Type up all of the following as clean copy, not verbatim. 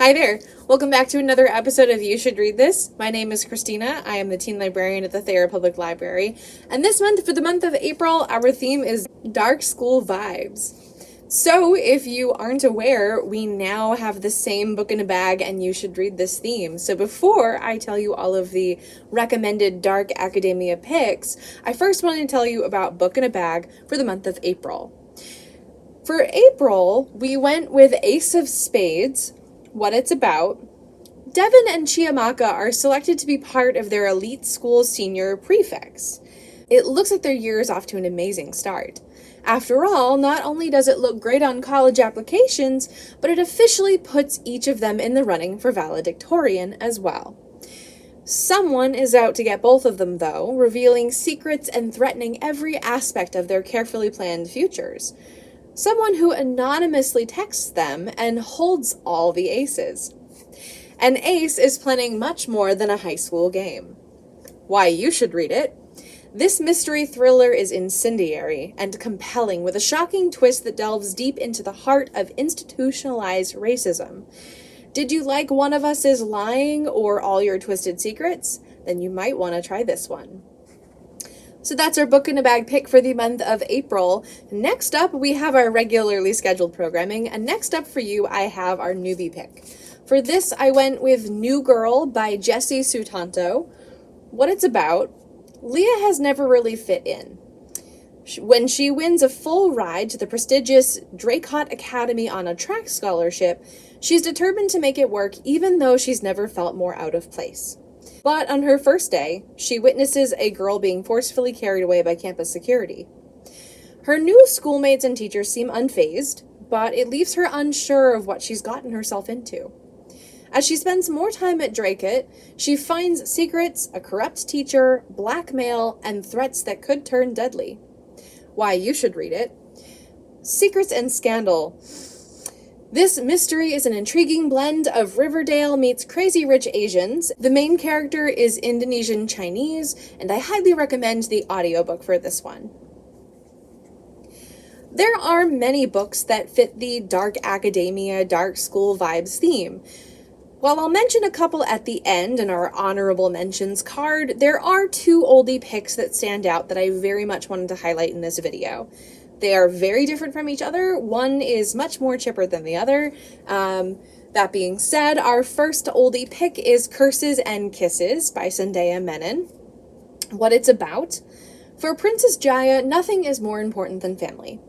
Hi there. Welcome back to another episode of You Should Read This. My name is Christina. I am the teen librarian at the Thayer Public Library. And this month, for the month of April, our theme is dark school vibes. So if you aren't aware, we now have the same book in a bag and You Should Read This theme. So before I tell you all of the recommended dark academia picks, I first want to tell you about book in a bag for the month of April. For April, we went with Ace of Spades, What It's About. Devin and Chiamaka are selected to be part of their elite school senior prefects. It looks like their year is off to an amazing start. After all, not only does it look great on college applications, but it officially puts each of them in the running for valedictorian as well. Someone is out to get both of them, though, revealing secrets and threatening every aspect of their carefully planned futures. Someone who anonymously texts them and holds all the aces. An ace is planning much more than a high school game. Why you should read it. This mystery thriller is incendiary and compelling, with a shocking twist that delves deep into the heart of institutionalized racism. Did you like One of Us is Lying or All Your Twisted Secrets? Then you might want to try this one. So that's our book in a bag pick for the month of April. Next up, we have our regularly scheduled programming, and next up for you, I have our newbie pick. For this, I went with New Girl by Jessie Sutanto. What it's about, Leah has never really fit in. When she wins a full ride to the prestigious Draycott Academy on a track scholarship, she's determined to make it work even though she's never felt more out of place. But on her first day, she witnesses a girl being forcefully carried away by campus security. Her new schoolmates and teachers seem unfazed, but it leaves her unsure of what she's gotten herself into. As she spends more time at Draycott, she finds secrets, a corrupt teacher, blackmail, and threats that could turn deadly. Why you should read it. Secrets and Scandal. This mystery is an intriguing blend of Riverdale meets Crazy Rich Asians. The main character is Indonesian Chinese, and I highly recommend the audiobook for this one. There are many books that fit the dark academia, dark school vibes theme. While I'll mention a couple at the end in our honorable mentions card, there are two oldie picks that stand out that I very much wanted to highlight in this video. They are very different from each other. One is much more chipper than the other. That being said, our first oldie pick is Curses and Kisses by Zendaya Menon. What it's about. For Princess Jaya, nothing is more important than family.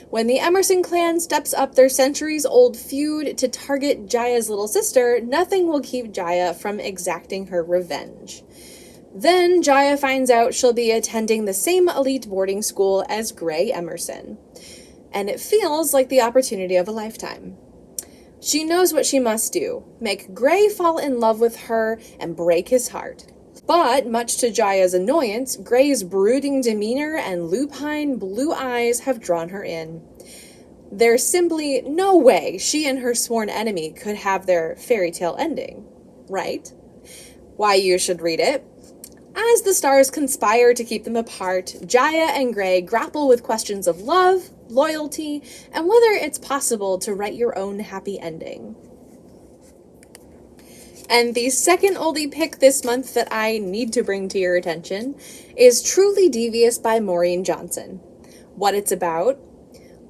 When the Emerson clan steps up their centuries-old feud to target Jaya's little sister, nothing will keep Jaya from exacting her revenge. Then Jaya finds out she'll be attending the same elite boarding school as Gray Emerson, and it feels like the opportunity of a lifetime. She knows what she must do, make Gray fall in love with her and break his heart. But, much to Jaya's annoyance, Gray's brooding demeanor and lupine blue eyes have drawn her in. There's simply no way she and her sworn enemy could have their fairy tale ending, right? Why you should read it. As the stars conspire to keep them apart, Jaya and Gray grapple with questions of love, loyalty, and whether it's possible to write your own happy ending. And the second oldie pick this month that I need to bring to your attention is Truly Devious by Maureen Johnson. What it's about.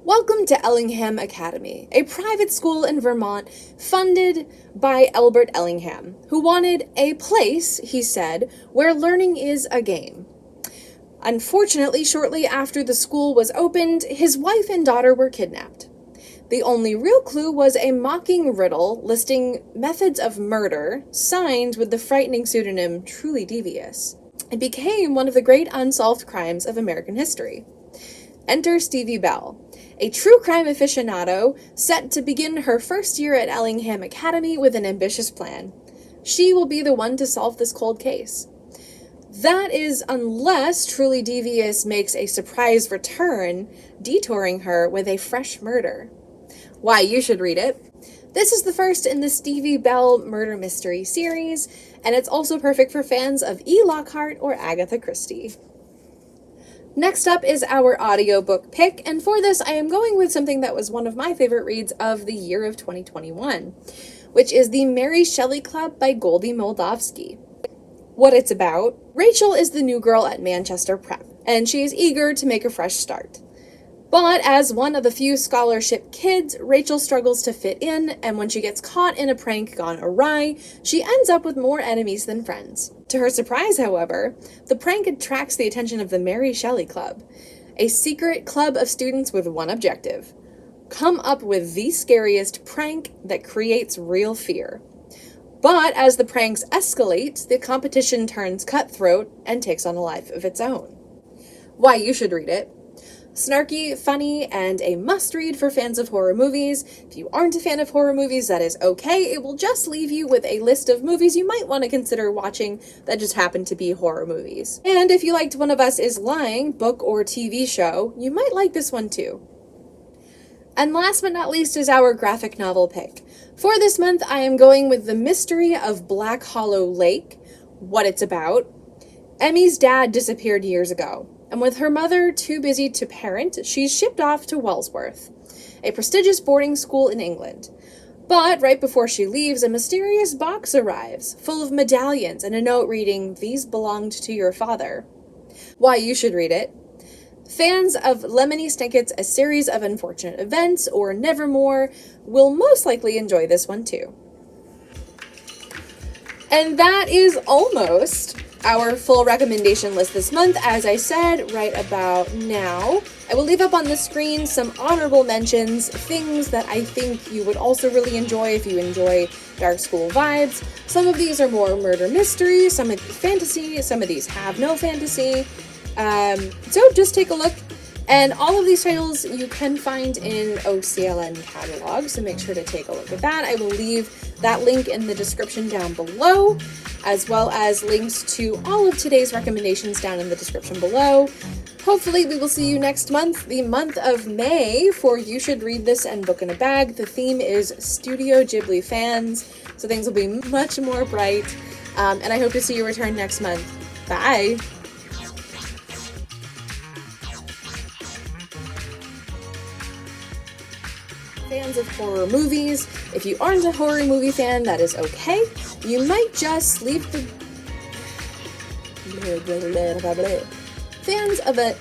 Welcome to Ellingham Academy, a private school in Vermont funded by Albert Ellingham, who wanted a place, he said, where learning is a game. Unfortunately, shortly after the school was opened, his wife and daughter were kidnapped. The only real clue was a mocking riddle listing methods of murder, signed with the frightening pseudonym Truly Devious. It became one of the great unsolved crimes of American history. Enter Stevie Bell, a true crime aficionado set to begin her first year at Ellingham Academy with an ambitious plan. She will be the one to solve this cold case. That is unless Truly Devious makes a surprise return, detouring her with a fresh murder. Why you should read it. This is the first in the Stevie Bell murder mystery series, and it's also perfect for fans of E. Lockhart or Agatha Christie. Next up is our audiobook pick, and for this I am going with something that was one of my favorite reads of the year of 2021. which is the Mary Shelley Club by Goldie Moldavsky. What it's about: Rachel is the new girl at Manchester Prep, and she is eager to make a fresh start. But as one of the few scholarship kids, Rachel struggles to fit in, and when she gets caught in a prank gone awry, she ends up with more enemies than friends. To her surprise, however, the prank attracts the attention of the Mary Shelley Club, a secret club of students with one objective: come up with the scariest prank that creates real fear. But as the pranks escalate, the competition turns cutthroat and takes on a life of its own. Why you should read it. Snarky, funny, and a must-read for fans of horror movies. If you aren't a fan of horror movies, that is okay. It will just leave you with a list of movies you might want to consider watching that just happen to be horror movies. And if you liked One of Us is Lying, book or TV show, you might like this one too. And last but not least is our graphic novel pick. For this month, I am going with The Mystery of Black Hollow Lake. What it's about: Emmy's dad disappeared years ago, and with her mother too busy to parent, she's shipped off to Wellsworth, a prestigious boarding school in England. But right before she leaves, a mysterious box arrives, full of medallions and a note reading, "These belonged to your father." Why you should read it. Fans of Lemony Snicket's A Series of Unfortunate Events or Nevermore will most likely enjoy this one too. And that is almost our full recommendation list this month. As I said, right about now, I will leave up on the screen some honorable mentions, things that I think you would also really enjoy if you enjoy dark school vibes. Some of these are more murder mystery, some of these fantasy, some of these have no fantasy. So just take a look. And all of these titles you can find in OCLN catalog, so make sure to take a look at that. I will leave that link in the description down below, as well as links to all of today's recommendations down in the description below. Hopefully we will see you next month, the month of May, for You Should Read This and Book in a Bag. The theme is Studio Ghibli fans, so things will be much more bright, and I hope to see you return next month. Bye! Fans of horror movies. If you aren't a horror movie fan, that is okay. You might just leave the fans of a